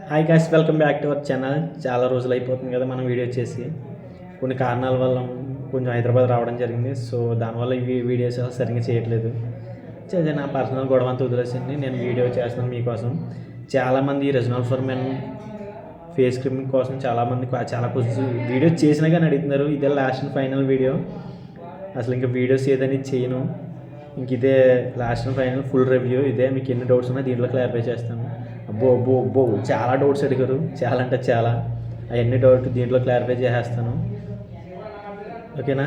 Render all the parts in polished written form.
Hi guys, welcome back to our channel. చాలా రోజులు అయిపోతుంది కదా మనం వీడియో చేసి. కొన్ని కారణాల వల్ల కొంచెం హైదరాబాద్ రావడం జరిగింది. సో దానివల్ల ఈ వీడియోస్ సరిగ్గా చేయట్లేదు. నా పర్సనల్ గొడవ అంతా వదిలేసింది. నేను వీడియో చేస్తున్నాను మీకోసం. చాలామంది regnal for men face cream కోసం చాలామంది చాలా కొంచెం వీడియోస్ చేసినా కానీ అడుగుతున్నారు. ఇదే లాస్ట్ అండ్ ఫైనల్ వీడియో. అసలు ఇంకా వీడియోస్ ఏదని చేయను. ఇంక ఇదే last and final full review. ఇదే మీకు ఎన్ని డౌట్స్ ఉన్నా దీంట్లో క్లారిఫై చేస్తాను. అబ్బో చాలా డౌట్స్ అడిగారు, చాలా అంటే చాలా. అవన్నీ డౌట్ దీంట్లో క్లారిఫై చేసేస్తాను, ఓకేనా.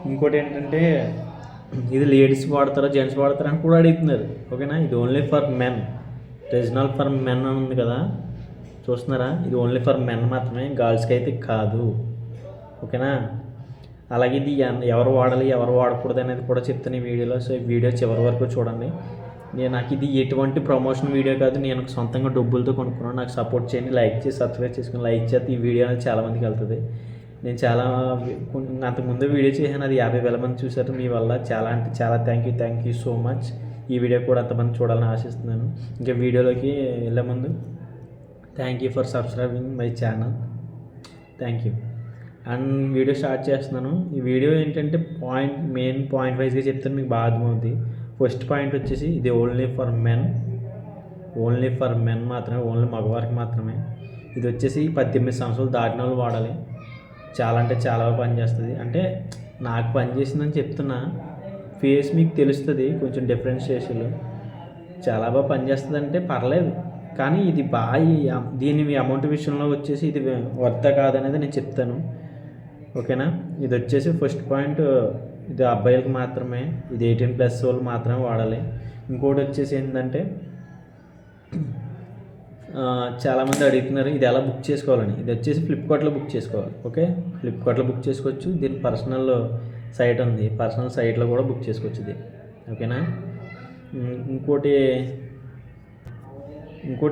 ఇంకోటి ఏంటంటే ఇది లేడీస్ వాడతారో జెంట్స్ వాడతారో అని కూడా అడుగుతున్నారు, ఓకేనా. ఇది only for men, regional for men అని ఉంది కదా, చూస్తున్నారా. ఇది ఓన్లీ ఫర్ మెన్ మాత్రమే, గర్ల్స్కి అయితే కాదు, ఓకేనా. అలాగే ఇది ఎవరు వాడాలి ఎవరు వాడకూడదు అనేది కూడా చెప్తాను ఈ వీడియోలో. సో ఈ వీడియో చివరి వరకు చూడండి. నాకు ఇది ఎటువంటి ప్రమోషన్ వీడియో కాదు, నేను సొంతంగా డబ్బులతో కొనుక్కున్నాను. నాకు సపోర్ట్ చేయండి, లైక్ చేసి సబ్స్క్రైబ్ చేసుకుని లైక్ చేస్తే ఈ వీడియో అనేది చాలామందికి వెళ్తుంది. నేను చాలా అంతకుముందు వీడియో చేశాను, అది 50,000 మంది చూశారు. మీ వల్ల చాలా అంటే చాలా థ్యాంక్ యూ సో మచ్. ఈ వీడియో కూడా అంతమంది చూడాలని ఆశిస్తున్నాను. ఇంకా వీడియోలోకి వెళ్ళే ముందు thank you for subscribing my channel, thank you. And video start చేస్తున్నాను. ఈ వీడియో ఏంటంటే మెయిన్ పాయింట్ వైజ్గా చెప్తాను, మీకు బాగా అర్థమవుతుంది. ఫస్ట్ పాయింట్ వచ్చేసి ఇది ఓన్లీ ఫర్ మెన్ మాత్రమే, ఓన్లీ మగవారికి మాత్రమే. ఇది వచ్చేసి 18 సంవత్సరాలు దాటిన వాళ్ళు వాడాలి. చాలా అంటే చాలా బాగా పనిచేస్తుంది. అంటే నాకు పనిచేసిందని చెప్తున్నా, ఫేస్ మీకు తెలుస్తుంది కొంచెం డిఫరెన్షియేషన్లు. చాలా బాగా పనిచేస్తుంది అంటే పర్లేదు, కానీ ఇది బాగా దీని అమౌంట్ విషయంలో వచ్చేసి ఇది వర్త్ కాదనేది నేను చెప్తాను, ఓకేనా. ఇది వచ్చేసి ఫస్ట్ పాయింట్, ఇది అబ్బాయిలకు మాత్రమే, ఇది 18+ వాళ్ళు మాత్రమే వాడాలి. ఇంకోటి వచ్చేసి ఏంటంటే చాలామంది అడుగుతున్నారు ఇది ఎలా బుక్ చేసుకోవాలని. ఇది వచ్చేసి ఫ్లిప్కార్ట్లో బుక్ చేసుకోవాలి, ఓకే. ఫ్లిప్కార్ట్లో బుక్ చేసుకోవచ్చు. దీని పర్సనల్ సైట్ ఉంది, పర్సనల్ సైట్లో కూడా బుక్ చేసుకోవచ్చు ఇది, ఓకేనా. ఇంకోటి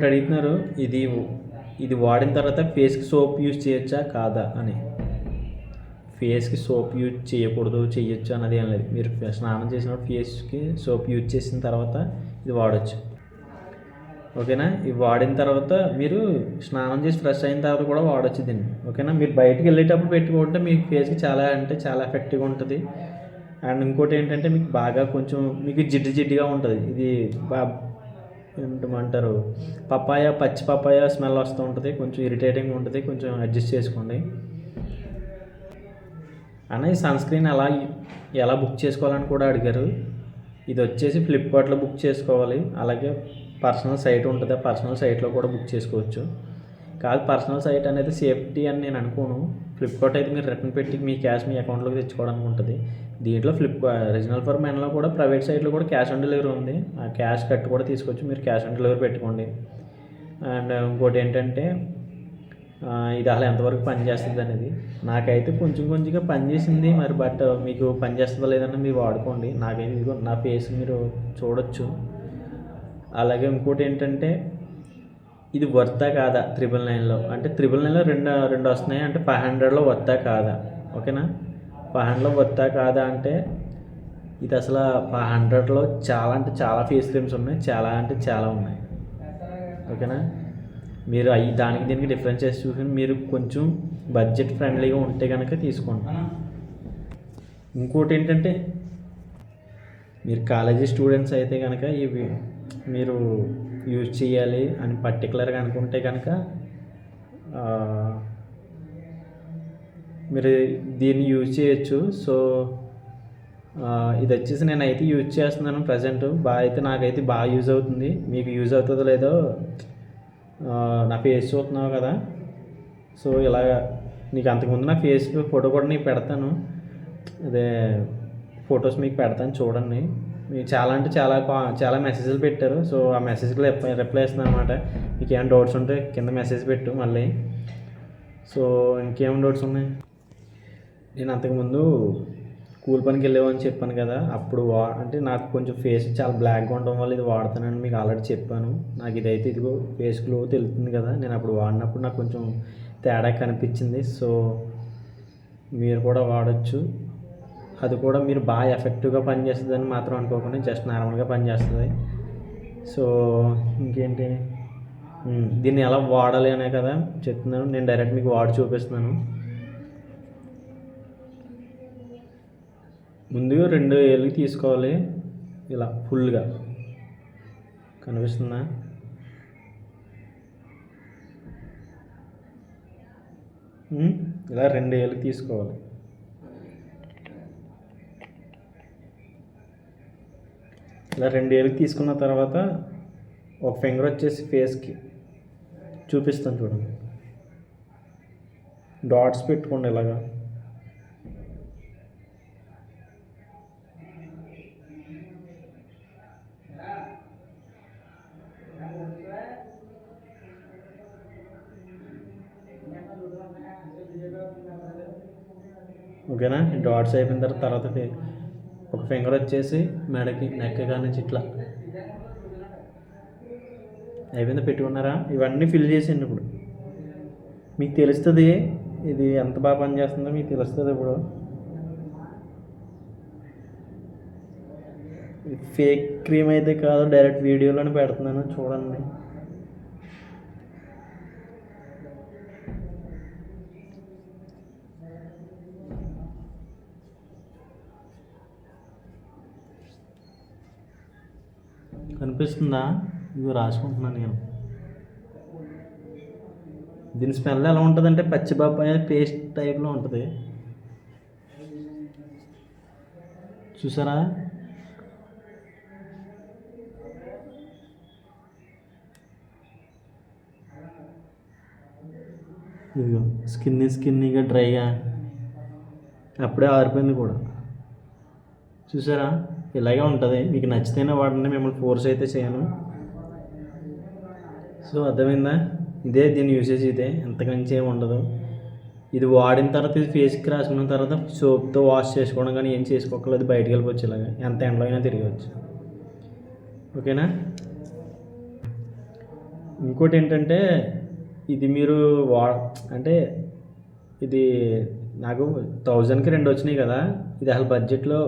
అడుగుతున్నారు ఇది వాడిన తర్వాత ఫేస్కి సోప్ యూజ్ చేయొచ్చా కాదా అని. ఫేస్కి సోప్ యూజ్ చేయకూడదు చేయొచ్చు అన్నది ఏం లేదు. మీరు స్నానం చేసినప్పుడు ఫేస్కి సోప్ యూజ్ చేసిన తర్వాత ఇది వాడచ్చు, ఓకేనా. ఇవి వాడిన తర్వాత మీరు స్నానం చేసి ఫ్రెష్ అయిన తర్వాత కూడా వాడచ్చు దీన్ని, ఓకేనా. మీరు బయటికి వెళ్ళేటప్పుడు పెట్టుకుంటే మీ ఫేస్కి చాలా అంటే చాలా ఎఫెక్టివ్గా ఉంటుంది. అండ్ ఇంకోటి ఏంటంటే మీకు బాగా కొంచెం మీకు జిడ్డుగా ఉంటుంది. ఇది ఏంటంటారు పచ్చి పప్పాయ స్మెల్ వస్తూ ఉంటుంది, కొంచెం ఇరిటేటింగ్ ఉంటుంది, కొంచెం అడ్జస్ట్ చేసుకోండి. అన్న ఈ సన్ స్క్రీన్ ఎలా బుక్ చేసుకోవాలని కూడా అడిగారు. ఇది వచ్చేసి ఫ్లిప్కార్ట్లో బుక్ చేసుకోవాలి. అలాగే పర్సనల్ సైట్ ఉంటుంది, ఆ పర్సనల్ సైట్లో కూడా బుక్ చేసుకోవచ్చు. కాదు పర్సనల్ సైట్ అనేది సేఫ్టీ అని నేను అనుకోను. ఫ్లిప్కార్ట్ అయితే మీరు రిటర్న్ పెట్టి మీ క్యాష్ మీ అకౌంట్లోకి తెచ్చుకోవడానికి ఉంటుంది. దీంట్లో రీజనల్ ఫర్ మెన్లో కూడా ప్రైవేట్ సైట్లో కూడా క్యాష్ ఆన్ డెలివరీ ఉంది. ఆ క్యాష్ కట్టి కూడా తీసుకోవచ్చు, మీరు క్యాష్ ఆన్ డెలివరీ పెట్టుకోండి. అండ్ ఇంకోటి ఏంటంటే ఇది అసలు ఎంతవరకు పనిచేస్తుంది అనేది. నాకైతే కొంచెంగా పనిచేసింది, మరి బట్ మీకు పనిచేస్తుందో లేదన్నా మీరు వాడుకోండి. నాకైతే ఇదిగో నా ఫేస్ మీరు చూడొచ్చు. అలాగే ఇంకోటి ఏంటంటే ఇది వర్తా కాదా 999లో, అంటే 999లో రెండు వస్తున్నాయి, అంటే 500లో వర్తా కాదా, ఓకేనా. 500లో వర్తా కాదా అంటే ఇది అసలు 500లో చాలా అంటే చాలా ఫేస్ క్రీమ్స్ ఉన్నాయి, చాలా అంటే చాలా ఉన్నాయి, ఓకేనా. మీరు దానికి దీనికి డిఫరెన్స్ చేసి చూసుకుని మీరు కొంచెం బడ్జెట్ ఫ్రెండ్లీగా ఉంటే కనుక తీసుకోండి. ఇంకోటి ఏంటంటే మీరు కాలేజీ స్టూడెంట్స్ అయితే కనుక ఇవి మీరు యూజ్ చేయాలి అని పర్టికులర్గా అనుకుంటే కనుక మీరు దీన్ని యూజ్ చేయొచ్చు. సో ఇది వచ్చేసి నేనైతే యూజ్ చేస్తున్నాను ప్రజెంట్. నాకైతే బాగా యూజ్ అవుతుంది. మీకు యూజ్ అవుతుందో లేదో నా ఫేస్ చూస్తున్నావు కదా. సో ఇలాగ నీకు అంతకుముందు నా ఫేస్ ఫోటో కూడా నీకు పెడతాను, అదే ఫొటోస్ మీకు పెడతాను చూడండి. మీకు చాలా అంటే చాలా మెసేజ్లు పెట్టారు. సో ఆ మెసేజ్కి రిప్లై ఇస్తున్నాను అనమాట. మీకు ఏమైనా డౌట్స్ ఉంటే కింద మెసేజ్ పెట్టు మళ్ళీ. సో ఇంకేమైనా డౌట్స్ ఉన్నాయి. నేను అంతకుముందు కూల్ పనికి వెళ్ళేవని చెప్పాను కదా, అప్పుడు అంటే నాకు కొంచెం ఫేస్ చాలా బ్లాక్గా ఉండడం వల్ల ఇది వాడతానని మీకు ఆల్రెడీ చెప్పాను. నాకు ఇదైతే ఇదిగో ఫేస్ గ్లో తెలుస్తుంది కదా, నేను అప్పుడు వాడినప్పుడు నాకు కొంచెం తేడా కనిపించింది. సో మీరు కూడా వాడచ్చు. అది కూడా మీరు బాగా ఎఫెక్టివ్గా పనిచేస్తుందని మాత్రం అనుకోకుండా జస్ట్ నార్మల్గా పనిచేస్తుంది. సో ఇంకేంటి దీన్ని ఎలా వాడాలి అనే కదా చెప్తున్నాను. నేను డైరెక్ట్ మీకు వాడి చూపిస్తున్నాను. ముందుగా 2 వేలు తీసుకోవాలి, ఇలా ఫుల్గా కనిపిస్తుందా? ఇలా 2 వేలు తీసుకోవాలి. ఇలా 2 వేలు తీసుకున్న తర్వాత ఒక ఫింగర్ వచ్చేసి ఫేస్కి చూపిస్తాను చూడండి. డాట్స్ పెట్టుకోండి ఇలాగా. ఓకేనా? డాట్స్ అయిపోయిన తర్వాత ఒక ఫింగర్ వచ్చేసి మెడకి నెక్ కాడ నుంచి ఇట్లా అయిపోయింది. పెట్టుకున్నారా? ఇవన్నీ ఫిల్ చేసేయండి. ఇప్పుడు మీకు తెలుస్తుంది ఇది ఎంత బాగా పనిచేస్తుందో మీకు తెలుస్తుంది. ఇప్పుడు ఫేక్ క్రీమ్ అయితే కాదు, డైరెక్ట్ వీడియోలోనే పెడుతున్నాను చూడండి. కనిపిస్తుందా? ఇది రాసుకుంటున్నాను నేను. దీని స్మెల్ ఎలా ఉంటుందంటే పచ్చిబాపాయ పేస్ట్ టైప్లో ఉంటుంది. చూసారా? ఇదిగో స్కిన్నీగా డ్రైగా అప్పుడే ఆరిపోయింది కూడా. చూసారా? ఇలాగే ఉంటుంది. మీకు నచ్చితేనే వాడండి, మిమ్మల్ని ఫోర్స్ అయితే చేయను. సో అర్థమైందా? ఇదే దీని యూసేజ్, ఇదే, ఎంతకంచి ఏమి ఉండదు. ఇది వాడిన తర్వాత ఇది ఫేస్కి రాసుకున్న తర్వాత సోప్తో వాష్ చేసుకోవడం కానీ ఏం చేసుకోకలేదు. బయటికి వెళ్ళిపోవచ్చు, ఇలాగా ఎంత ఎండలో అయినా తిరగవచ్చు. ఓకేనా? ఇంకోటి ఏంటంటే ఇది మీరు అంటే ఇది నాకు 1000కి 2 వచ్చినాయి కదా. ఇది అసలు బడ్జెట్లో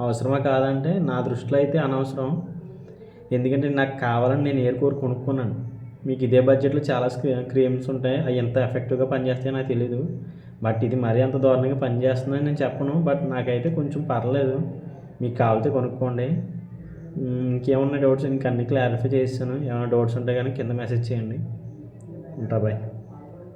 అవసరమా కాదంటే నా దృష్టిలో అయితే అనవసరం. ఎందుకంటే నాకు కావాలని నేను ఏరుకోరు కొనుక్కున్నాను. మీకు ఇదే బడ్జెట్లో చాలా క్రీమ్స్ ఉంటాయి, అవి ఎంత ఎఫెక్టివ్గా పనిచేస్తాయో నాకు తెలీదు. బట్ ఇది మరీ అంత దారుణంగా పనిచేస్తుందని నేను చెప్పను. బట్ నాకైతే కొంచెం పర్లేదు. మీకు కావాలితే కొనుక్కోండి. ఇంకేమన్నా డౌట్స్ ఇంక అన్నీ క్లారిఫై చేస్తాను. ఏమైనా డౌట్స్ ఉంటే కానీ కింద మెసేజ్ చేయండి. ఉంటా, బాయ్.